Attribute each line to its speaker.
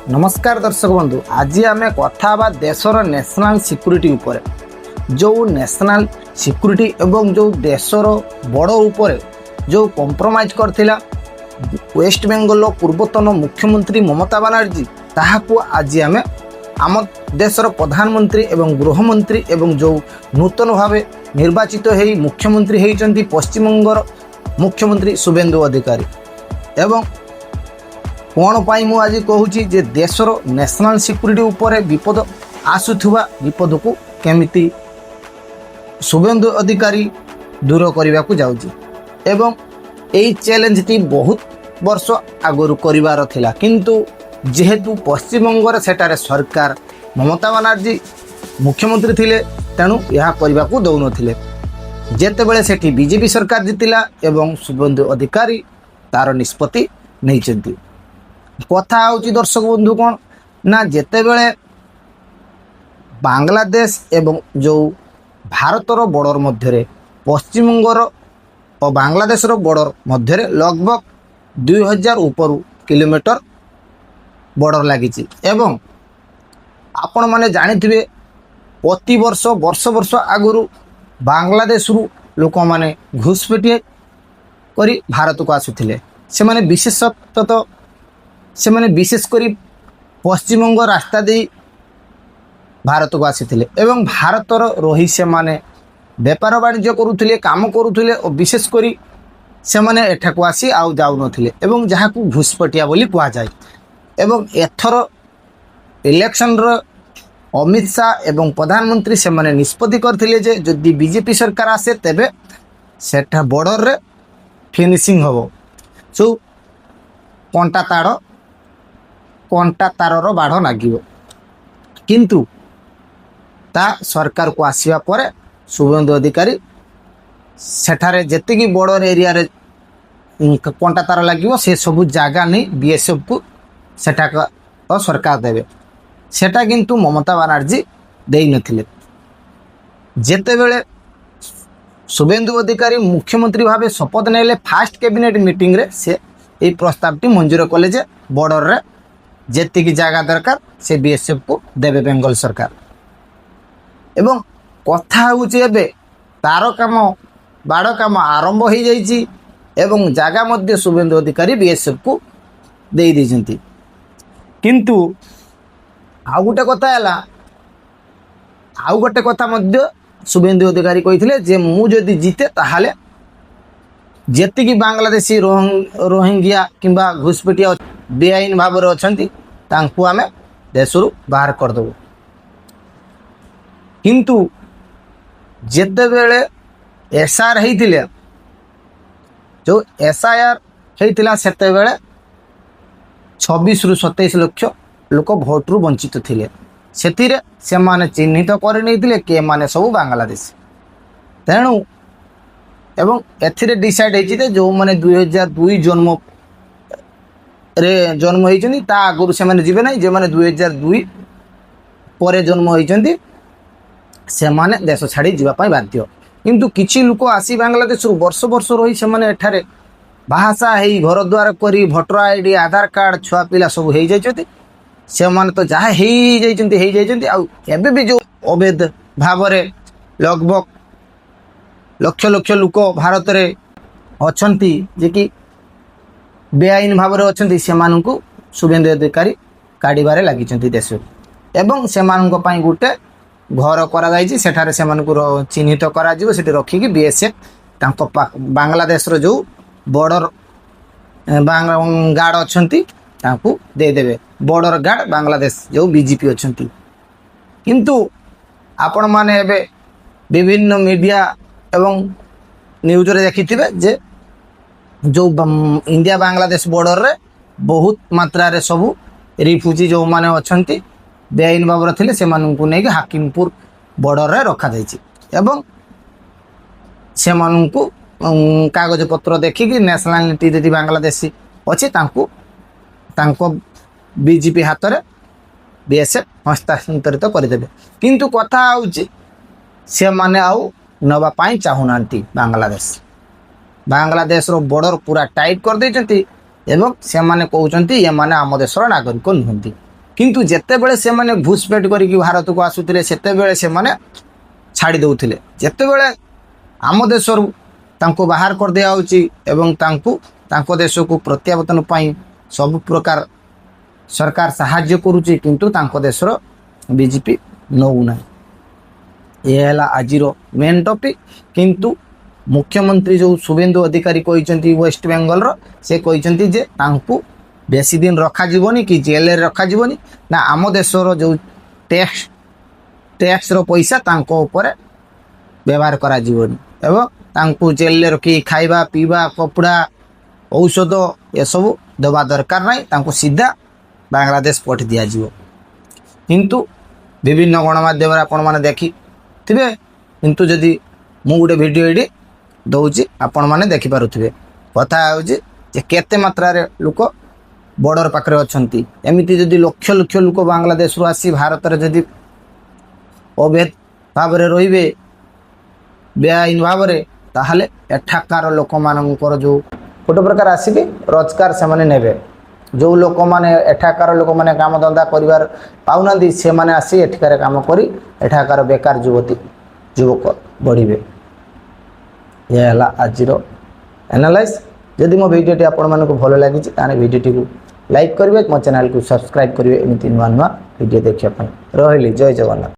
Speaker 1: नमस्कार दर्शक बंधु, आज आम कथा देशर नेशनल सिक्यूरीटी उपरे जो नेशनल सिक्यूरीटी एवं जो देशर बड़ उपरे जो कंप्रोमाइज करथिला वेस्ट बेंगल पूर्वतन मुख्यमंत्री ममता बनर्जी ताहाकू आज आम देशर प्रधानमंत्री एवं गृहमंत्री एवं जो नूतन भाव निर्वाचित हो मुख्यमंत्री होती पश्चिमबंगर मुख्यमंत्री शुभेंदु अधिकारी एवं कौन पाई मु आज कहूँ जे देशर नेशनल सिक्यूरीटी उपरे विपद आसुथुवा विपद को केमिति शुभेंदु अधिकारी दूर करने को जाउची एवं यही चैलेंज टी बहुत वर्ष आगु करिवार थिला किंतु जेहेतु पश्चिमबंगर सेटारे सरकार ममता बनर्जी मुख्यमंत्री थिले तेणु यह करने को दौन थिले जेतेबेले सेठी बीजेपी सरकार जीतिला एवं शुभेंदु अधिकारी तार निष्पत्ति नहीं कथा हूँ दर्शक बंधु कौन ना जेतेबेले बांग्लादेश एवं जो भारतर बॉर्डर मध्य पश्चिमबंगर और बांग्लादेश बॉर्डर मध्य लगभग 2000 ऊपर किलोमीटर बॉर्डर लगी एवं आपण माने जानिथिबे प्रति वर्ष वर्ष वर्ष आगुरु बांग्लादेश रु लोक माने घुसपेटिए करी भारत को आसुथिले से माने विशेषतः से माने विशेषकर पश्चिमबंग रास्ता दे भारत को आसीथिले एवं भारतर रही से माने व्यापार वाणिज्य करुथिले काम करुथिले और विशेषकर से माने एठाकू आसी आउ जाउ नथिले एवं जहाकू घुसपटिया बोली कुआ जाय एवं एथर इलेक्शन रो अमित शाह एवं प्रधानमंत्री से माने निष्पत्ति करथिले जे जदि बीजेपी सरकार आसे तेबे सेठा बॉर्डर रे फिनिशिंग हबो सो कंटा तारर बाढ़ लगे किंतु ता सरकार को आसवा पर शुभेंदु अधिकारी सेठारे जेतिकी बॉर्डर एरिया रे कंटा तार लगे से सब जगह नहीं बीएसएफ को सेठा तो सरकार देवे सेटा किंतु ममता बनर्जी दे नथिले जेतेबेले शुभेंदु अधिकारी मुख्यमंत्री भाव शपथ नेले फास्ट कैबिनेट मीटिंग रे से ये प्रस्ताव टी मंजूर कले जे बॉर्डर रे जेतिकी जगह दरकार से बीएसएफ को देवे बेंगल सरकार एवं कथा होउची एबे तार काम बाड़ काम आरंभ हो जाइए एवं जगह मध्य शुभेंदु अधिकारी बीएसएफ को दे देइछंती किंतु आउ गोटे कथा है आउ गोटे कथा मध्य शुभेंदु अधिकारी कहिथिले जे मु जदि जीते ताहाले जेतिकी बांग्लादेशी रोहिंग्या किंबा घुसपेटिया बेआईन भाव तांकु आमे देशरू बाहर करदेबू किंतु जेतेबेले एसआर होइतिले जो एसआईआर होइतिला सेतेबेले 26 रु 27 लाख लोक भोट रु वंचित थिले सेतिरे से माने चिन्हित कर नैतिले के माने सब बांग्लादेश तेणु एवं एथिरे डिसाइड होइछि जो माने 2002 जन्म होइछन्ती ता आगुरु से माने जिबे नै जे माने 2002 परे जन्म होइछन्ती से माने देश छाड़ी जीवा पाई बाध्य किंतु किछि लोक आसी बांग्लादेश रु वर्ष वर्ष रही से माने एठारे भाषा हेई घर द्वार करी भोटर आईडी आधार कार्ड छुआ पिला सब हेई जाइछन्ती से माने तो जहा हेई जाइछन्ती आ एबे भी जो अवैध भाव रे लगभग लक्ष लक्ष लोक भारत रे अछंती जे कि बेआईन भाव में अच्छा से शुभेंदु अधिकारी काढ़े लगी देश एवं से गोटे घर कर चिन्हित कर रखिकी बीएसएफ बांग्लादेश रो जो बॉर्डर गार्ड अच्छा देदेवे बॉर्डर गार्ड बांग्लादेश जो बीजेपी अच्छा किंतु आपण माने एबे विभिन्न मीडिया एवं न्यूज रे देखिथिबे जे जो इंडिया बांग्लादेश बॉर्डर रे बहुत मात्रा रे सब रिफ्यूजी जो माने अछंती बेआईन भाव रे से माननकु नै हाकिमपुर बॉर्डर रे रखा जाइछि एवं से माननकु कागज पत्र देखिकी नेशनलिटी जदि बांग्लादेशी अछि तांको बीजेपी हाथ रे बीएसएफ हस्तांतरित करदेबे किंतु कथा आउछि से माने आउ नबा पाई चाहुनांती बांग्लादेश रो बॉर्डर पूरा टाइट कर देइछंती एवं से माने कहउछंती ये माने आम देशर नागरिक नुहंती କିନ୍ତୁ ଯେତେବେଳେ ସେମାନେ ଘୁଷପେଟ କରିକି ଭାରତକୁ ଆସୁଥିଲେ ସେତେବେଳେ ସେମାନେ ଛାଡ଼ି ଦେଉଥିଲେ। ଯେତେବେଳେ ଆମ ଦେଶରୁ ତାଙ୍କୁ ବାହାର କରିଦିଆହେଉଛି ଏବଂ ତାଙ୍କୁ ତାଙ୍କ ଦେଶକୁ ପ୍ରତ୍ୟାବର୍ତ୍ତନ ପାଇଁ ସବୁ ପ୍ରକାର ସରକାର ସାହାଯ୍ୟ କରୁଛି, କିନ୍ତୁ ତାଙ୍କ ଦେଶର ବିଜେପି ନେଉନାହିଁ। ଏ ହେଲା ଆଜିର ମେନ୍ ଟପିକ୍। କିନ୍ତୁ ମୁଖ୍ୟମନ୍ତ୍ରୀ ଯେଉଁ ଶୁଭେନ୍ଦୁ ଅଧିକାରୀ କହିଛନ୍ତି ୱେଷ୍ଟବେଙ୍ଗଲର, ସେ କହିଛନ୍ତି ଯେ ତାଙ୍କୁ ବେଶୀ ଦିନ ରଖାଯିବନି କି ଜେଲରେ ରଖାଯିବନି, ନା ଆମ ଦେଶର ଯେଉଁ ଟ୍ୟାକ୍ସର ପଇସା ତାଙ୍କ ଉପରେ ବ୍ୟବହାର କରାଯିବନି ଏବଂ ତାଙ୍କୁ ଜେଲରେ ରଖି ଖାଇବା ପିଇବା କପଡ଼ା ଔଷଧ ଏସବୁ ଦେବା ଦରକାର ନାହିଁ, ତାଙ୍କୁ ସିଧା ବାଂଲାଦେଶ ପଠାଇ ଦିଆଯିବ। କିନ୍ତୁ ବିଭିନ୍ନ ଗଣମାଧ୍ୟମରେ ଆପଣମାନେ ଦେଖିଥିବେ, କିନ୍ତୁ ଯଦି ମୁଁ ଗୋଟେ ଭିଡ଼ିଓ ଏଠି ଦେଉଛି ଆପଣମାନେ ଦେଖିପାରୁଥିବେ। କଥା ହେଉଛି ଯେ କେତେ ମାତ୍ରାରେ ଲୋକ ବର୍ଡ଼ର ପାଖରେ ଅଛନ୍ତି। ଏମିତି ଯଦି ଲକ୍ଷ ଲକ୍ଷ ଲୋକ ବାଂଲାଦେଶରୁ ଆସି ଭାରତରେ ଯଦି ଅବୈଧ ଭାବରେ ରହିବେ, ବେଆଇନ ଭାବରେ, ତାହେଲେ ଏଠାକାର ଲୋକମାନଙ୍କର ଯେଉଁ ଗୋଟେ ପ୍ରକାର ଆସିକି ରୋଜଗାର ସେମାନେ ନେବେ। ଯେଉଁ ଲୋକମାନେ ଏଠାକାର ଲୋକମାନେ କାମଧନ୍ଦା କରିବାର ପାଉନାହାନ୍ତି, ସେମାନେ ଆସି ଏଠିକାର କାମ କରି ଏଠାକାର ବେକାର ଯୁବକ ବଢ଼ିବେ। ଏହା ହେଲା ଆଜିର ଆନାଲାଇଜ୍। ଯଦି ମୋ ଭିଡ଼ିଓଟି ଆପଣମାନଙ୍କୁ ଭଲ ଲାଗିଛି ତାହେଲେ ଭିଡ଼ିଓଟିକୁ ଲାଇକ୍ କରିବେ, ମୋ ଚ୍ୟାନେଲକୁ ସବସ୍କ୍ରାଇବ୍ କରିବେ ଏମିତି ନୂଆ ନୂଆ ଭିଡ଼ିଓ ଦେଖିବା ପାଇଁ। ରହିଲି, ଜୟ ଜଗନ୍ନାଥ।